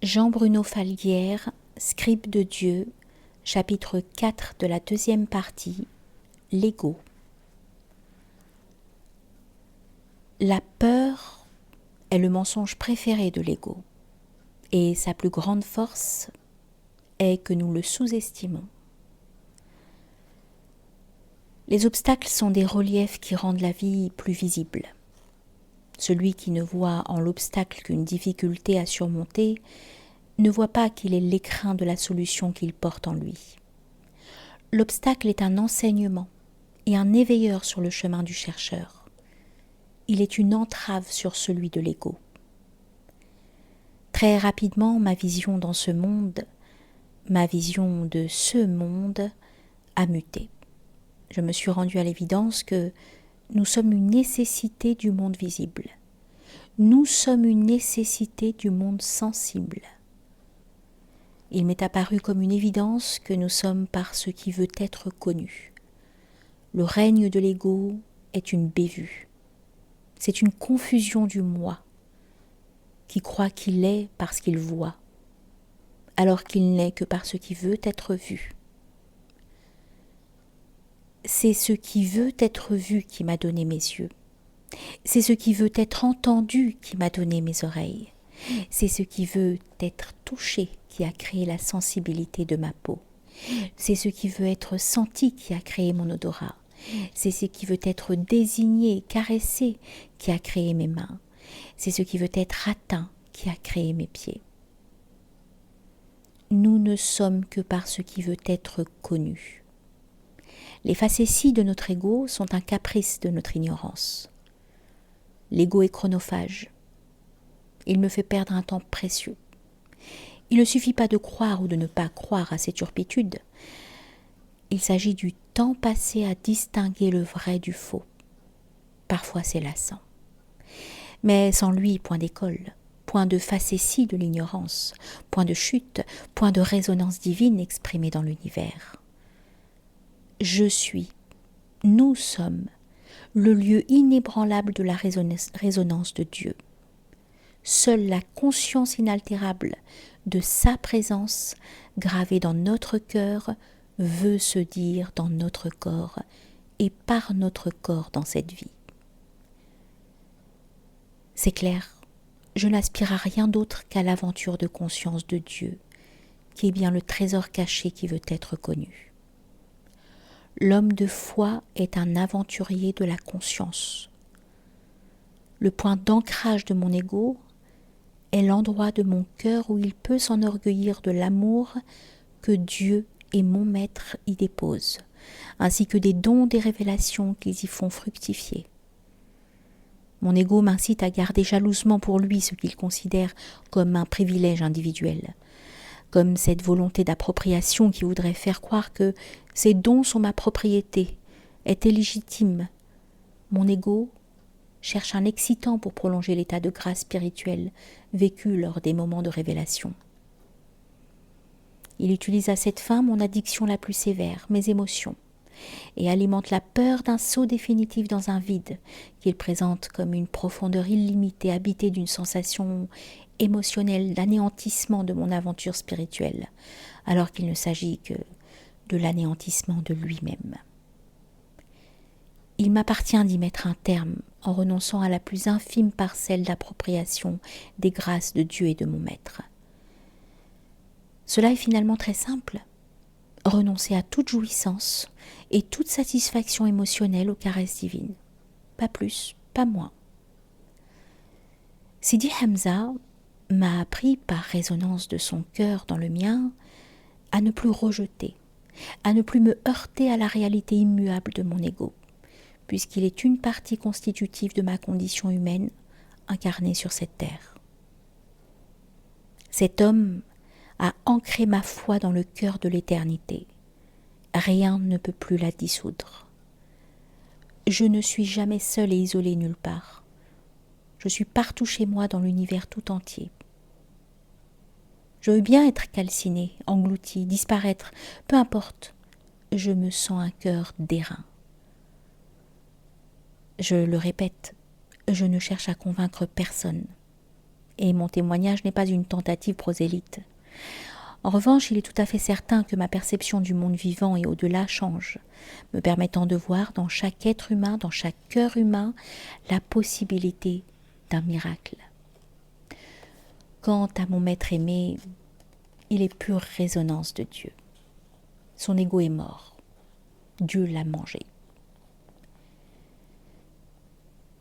Jean-Bruno Falguière, Scribe de Dieu, chapitre 4 de la deuxième partie, l'ego. La peur est le mensonge préféré de l'ego, et sa plus grande force est que nous le sous-estimons. Les obstacles sont des reliefs qui rendent la vie plus visible. Celui qui ne voit en l'obstacle qu'une difficulté à surmonter ne voit pas qu'il est l'écrin de la solution qu'il porte en lui. L'obstacle est un enseignement et un éveilleur sur le chemin du chercheur. Il est une entrave sur celui de l'ego. Très rapidement, ma vision dans ce monde, ma vision de ce monde a muté. Je me suis rendu à l'évidence que nous sommes une nécessité du monde visible. Nous sommes une nécessité du monde sensible. Il m'est apparu comme une évidence que nous sommes par ce qui veut être connu. Le règne de l'ego est une bévue. C'est une confusion du moi, qui croit qu'il est parce qu'il voit, alors qu'il n'est que par ce qui veut être vu. C'est ce qui veut être vu qui m'a donné mes yeux. C'est ce qui veut être entendu qui m'a donné mes oreilles. C'est ce qui veut être touché qui a créé la sensibilité de ma peau. C'est ce qui veut être senti qui a créé mon odorat. C'est ce qui veut être désigné, caressé qui a créé mes mains. C'est ce qui veut être atteint qui a créé mes pieds. Nous ne sommes que par ce qui veut être connu. Les facéties de notre ego sont un caprice de notre ignorance. L'ego est chronophage. Il me fait perdre un temps précieux. Il ne suffit pas de croire ou de ne pas croire à ces turpitudes. Il s'agit du temps passé à distinguer le vrai du faux. Parfois c'est lassant. Mais sans lui, point d'école, point de facétie de l'ignorance, point de chute, point de résonance divine exprimée dans l'univers. Je suis, nous sommes, le lieu inébranlable de la résonance de Dieu. Seule la conscience inaltérable de sa présence gravée dans notre cœur veut se dire dans notre corps et par notre corps dans cette vie. C'est clair, je n'aspire à rien d'autre qu'à l'aventure de conscience de Dieu, qui est bien le trésor caché qui veut être connu. L'homme de foi est un aventurier de la conscience. Le point d'ancrage de mon ego est l'endroit de mon cœur où il peut s'enorgueillir de l'amour que Dieu et mon Maître y déposent, ainsi que des dons des révélations qu'ils y font fructifier. Mon ego m'incite à garder jalousement pour lui ce qu'il considère comme un privilège individuel, comme cette volonté d'appropriation qui voudrait faire croire que ces dons sont ma propriété, est illégitime. Mon ego cherche un excitant pour prolonger l'état de grâce spirituelle vécu lors des moments de révélation. Il utilise à cette fin mon addiction la plus sévère, mes émotions, et alimente la peur d'un saut définitif dans un vide qu'il présente comme une profondeur illimitée habitée d'une sensation émotionnelle d'anéantissement de mon aventure spirituelle, alors qu'il ne s'agit que de l'anéantissement de lui-même. Il m'appartient d'y mettre un terme en renonçant à la plus infime parcelle d'appropriation des grâces de Dieu et de mon Maître. Cela est finalement très simple. Renoncer à toute jouissance et toute satisfaction émotionnelle aux caresses divines. Pas plus, pas moins. Sidi Hamza m'a appris par résonance de son cœur dans le mien à ne plus rejeter, à ne plus me heurter à la réalité immuable de mon ego, puisqu'il est une partie constitutive de ma condition humaine incarnée sur cette terre. Cet homme a ancré ma foi dans le cœur de l'éternité. Rien ne peut plus la dissoudre. Je ne suis jamais seule et isolée nulle part. Je suis partout chez moi dans l'univers tout entier. Je veux bien être calcinée, engloutie, disparaître, peu importe. Je me sens un cœur d'airain. Je le répète, je ne cherche à convaincre personne. et mon témoignage n'est pas une tentative prosélyte. En revanche, il est tout à fait certain que ma perception du monde vivant et au-delà change, me permettant de voir dans chaque être humain, dans chaque cœur humain, la possibilité d'un miracle. Quant à mon maître aimé, il est pure résonance de Dieu. Son ego est mort. Dieu l'a mangé.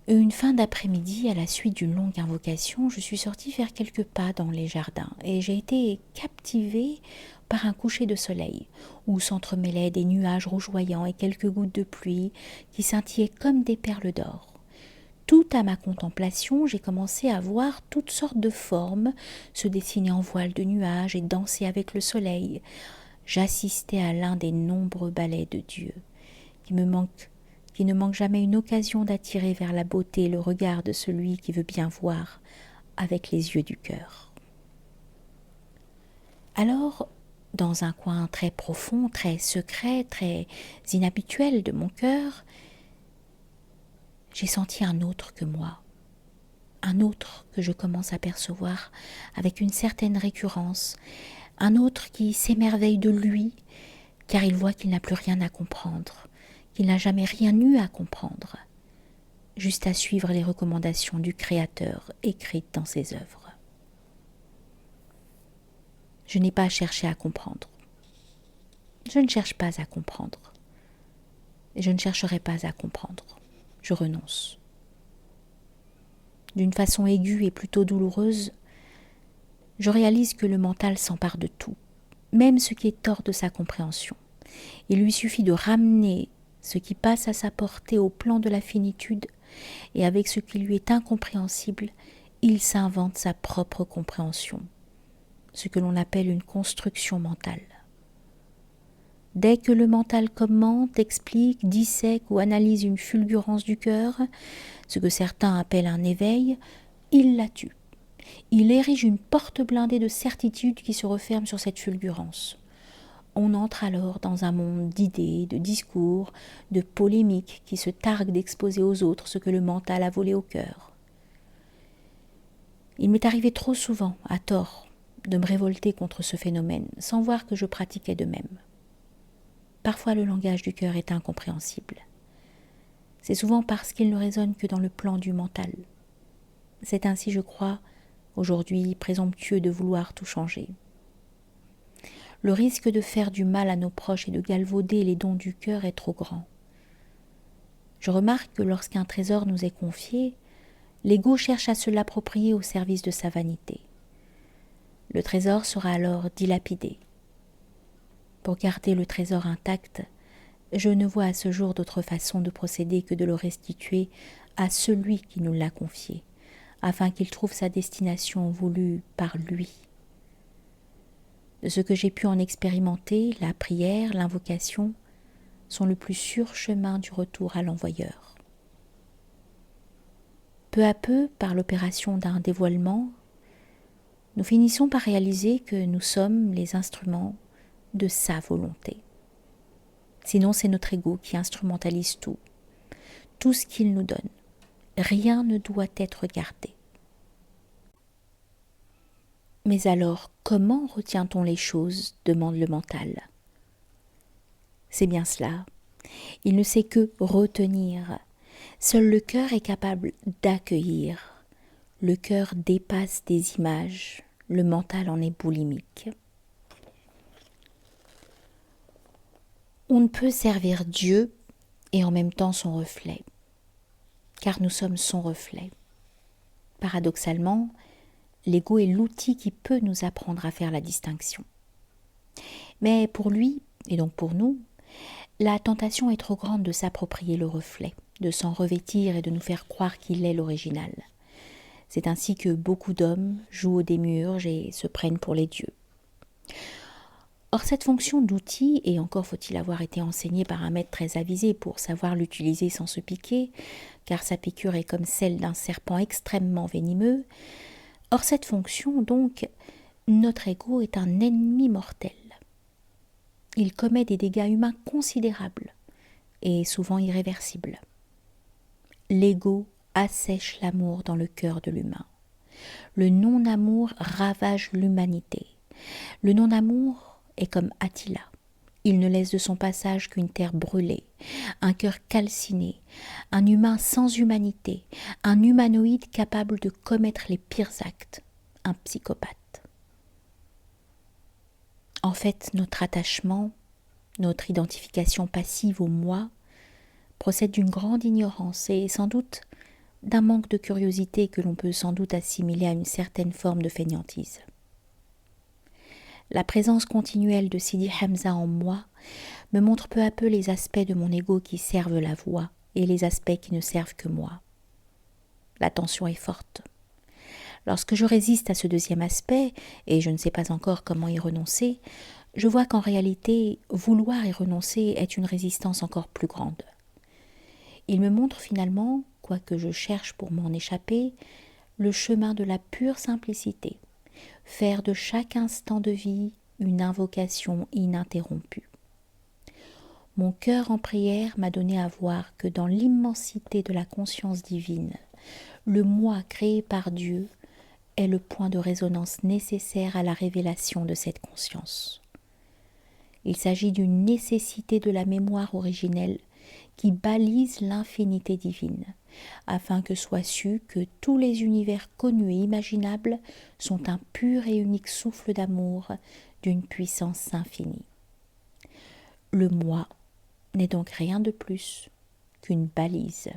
Une fin d'après-midi, à la suite d'une longue invocation, je suis sortie faire quelques pas dans les jardins et j'ai été captivée par un coucher de soleil où s'entremêlaient des nuages rougeoyants et quelques gouttes de pluie qui scintillaient comme des perles d'or. Tout à ma contemplation, j'ai commencé à voir toutes sortes de formes se dessiner en voile de nuages et danser avec le soleil. J'assistais à l'un des nombreux ballets de Dieu qui ne manque jamais une occasion d'attirer vers la beauté le regard de celui qui veut bien voir avec les yeux du cœur. Alors, dans un coin très profond, très secret, très inhabituel de mon cœur, j'ai senti un autre que moi, un autre que je commence à percevoir avec une certaine récurrence, un autre qui s'émerveille de lui, car il voit qu'il n'a plus rien à comprendre, qu'il n'a jamais rien eu à comprendre, juste à suivre les recommandations du Créateur écrites dans ses œuvres. Je n'ai pas cherché à comprendre. Je ne cherche pas à comprendre. Et je ne chercherai pas à comprendre. Je renonce. D'une façon aiguë et plutôt douloureuse, je réalise que le mental s'empare de tout, même ce qui est hors de sa compréhension. Il lui suffit de ramener ce qui passe à sa portée au plan de la finitude, et avec ce qui lui est incompréhensible, il s'invente sa propre compréhension, ce que l'on appelle une construction mentale. Dès que le mental commente, explique, dissèque ou analyse une fulgurance du cœur, ce que certains appellent un éveil, il la tue. Il érige une porte blindée de certitude qui se referme sur cette fulgurance. On entre alors dans un monde d'idées, de discours, de polémiques qui se targuent d'exposer aux autres ce que le mental a volé au cœur. Il m'est arrivé trop souvent, à tort, de me révolter contre ce phénomène, sans voir que je pratiquais de même. Parfois le langage du cœur est incompréhensible. C'est souvent parce qu'il ne résonne que dans le plan du mental. C'est ainsi, je crois, aujourd'hui présomptueux de vouloir tout changer. Le risque de faire du mal à nos proches et de galvauder les dons du cœur est trop grand. Je remarque que lorsqu'un trésor nous est confié, l'ego cherche à se l'approprier au service de sa vanité. Le trésor sera alors dilapidé. Pour garder le trésor intact, je ne vois à ce jour d'autre façon de procéder que de le restituer à celui qui nous l'a confié, afin qu'il trouve sa destination voulue par lui. De ce que j'ai pu en expérimenter, la prière, l'invocation sont le plus sûr chemin du retour à l'envoyeur. Peu à peu, par l'opération d'un dévoilement, nous finissons par réaliser que nous sommes les instruments de sa volonté. Sinon, c'est notre ego qui instrumentalise tout ce qu'il nous donne. Rien ne doit être gardé. Mais alors, comment retient-on les choses ? Demande le mental. C'est bien cela. Il ne sait que retenir. Seul le cœur est capable d'accueillir. Le cœur dépasse des images. Le mental en est boulimique. On ne peut servir Dieu et en même temps son reflet, car nous sommes son reflet. Paradoxalement, l'ego est l'outil qui peut nous apprendre à faire la distinction. Mais pour lui, et donc pour nous, la tentation est trop grande de s'approprier le reflet, de s'en revêtir et de nous faire croire qu'il est l'original. C'est ainsi que beaucoup d'hommes jouent au démiurge et se prennent pour les dieux. Or, cette fonction d'outil, et encore faut-il avoir été enseigné par un maître très avisé pour savoir l'utiliser sans se piquer, car sa piqûre est comme celle d'un serpent extrêmement venimeux. Or, cette fonction, donc, notre ego est un ennemi mortel. Il commet des dégâts humains considérables et souvent irréversibles. L'ego assèche l'amour dans le cœur de l'humain. Le non-amour ravage l'humanité. Le non-amour est comme Attila. Il ne laisse de son passage qu'une terre brûlée, un cœur calciné, un humain sans humanité, un humanoïde capable de commettre les pires actes, un psychopathe. En fait, notre attachement, notre identification passive au moi, procède d'une grande ignorance et sans doute d'un manque de curiosité que l'on peut sans doute assimiler à une certaine forme de fainéantise. La présence continuelle de Sidi Hamza en moi me montre peu à peu les aspects de mon ego qui servent la voix et les aspects qui ne servent que moi. La tension est forte. Lorsque je résiste à ce deuxième aspect, et je ne sais pas encore comment y renoncer, je vois qu'en réalité, vouloir y renoncer est une résistance encore plus grande. Il me montre finalement, quoique je cherche pour m'en échapper, le chemin de la pure simplicité, faire de chaque instant de vie une invocation ininterrompue. Mon cœur en prière m'a donné à voir que dans l'immensité de la conscience divine, le moi créé par Dieu est le point de résonance nécessaire à la révélation de cette conscience. Il s'agit d'une nécessité de la mémoire originelle qui balise l'infinité divine, afin que soit su que tous les univers connus et imaginables sont un pur et unique souffle d'amour d'une puissance infinie. Le moi n'est donc rien de plus qu'une balise.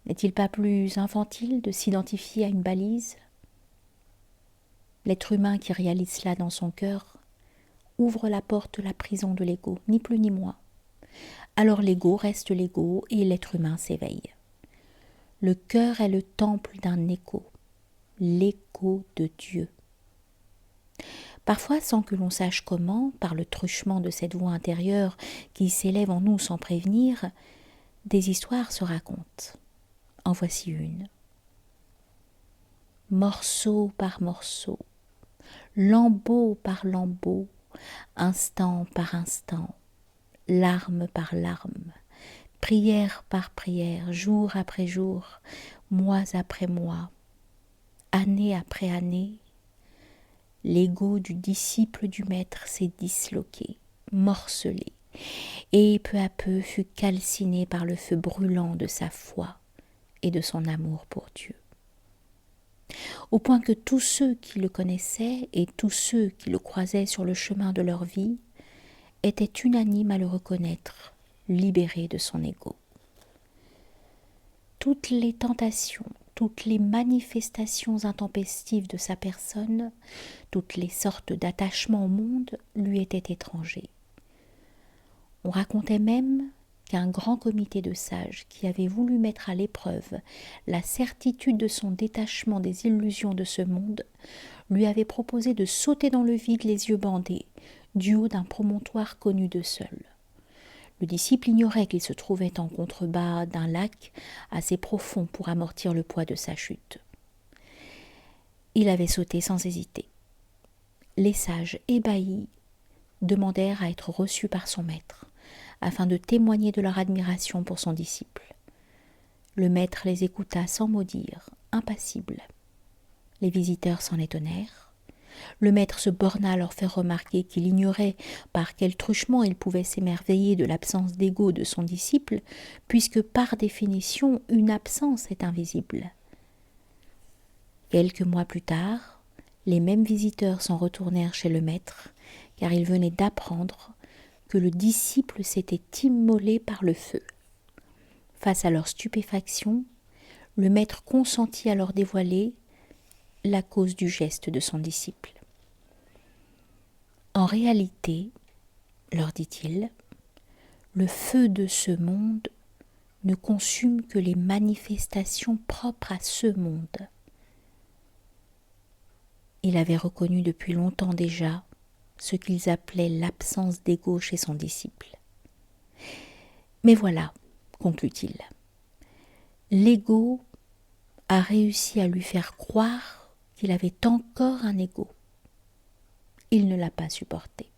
N'est-il pas plus infantile de s'identifier à une balise ? L'être humain qui réalise cela dans son cœur ouvre la porte de la prison de l'ego, ni plus ni moins. Alors l'ego reste l'ego et l'être humain s'éveille. Le cœur est le temple d'un écho, l'écho de Dieu. Parfois, sans que l'on sache comment, par le truchement de cette voix intérieure qui s'élève en nous sans prévenir, des histoires se racontent. En voici une. Morceau par morceau, lambeau par lambeau, instant par instant, larme par larme, prière par prière, jour après jour, mois après mois, année après année, l'ego du disciple du maître s'est disloqué, morcelé, et peu à peu fut calciné par le feu brûlant de sa foi et de son amour pour Dieu. Au point que tous ceux qui le connaissaient et tous ceux qui le croisaient sur le chemin de leur vie étaient unanimes à le reconnaître, libéré de son ego. Toutes les tentations, toutes les manifestations intempestives de sa personne, toutes les sortes d'attachements au monde lui étaient étrangers. On racontait même qu'un grand comité de sages qui avait voulu mettre à l'épreuve la certitude de son détachement des illusions de ce monde lui avait proposé de sauter dans le vide les yeux bandés du haut d'un promontoire connu d'eux seuls. Le disciple ignorait qu'il se trouvait en contrebas d'un lac assez profond pour amortir le poids de sa chute. Il avait sauté sans hésiter. Les sages, ébahis, demandèrent à être reçus par son maître, afin de témoigner de leur admiration pour son disciple. Le maître les écouta sans mot dire, impassible. Les visiteurs s'en étonnèrent. Le maître se borna à leur faire remarquer qu'il ignorait par quel truchement il pouvait s'émerveiller de l'absence d'ego de son disciple, puisque par définition une absence est invisible. Quelques mois plus tard, les mêmes visiteurs s'en retournèrent chez le maître, car ils venaient d'apprendre que le disciple s'était immolé par le feu. Face à leur stupéfaction, le maître consentit à leur dévoiler la cause du geste de son disciple. En réalité, leur dit-il, le feu de ce monde ne consume que les manifestations propres à ce monde. Il avait reconnu depuis longtemps déjà ce qu'ils appelaient l'absence d'ego chez son disciple. Mais voilà, conclut-il, l'ego a réussi à lui faire croire qu'il avait encore un ego. Il ne l'a pas supporté.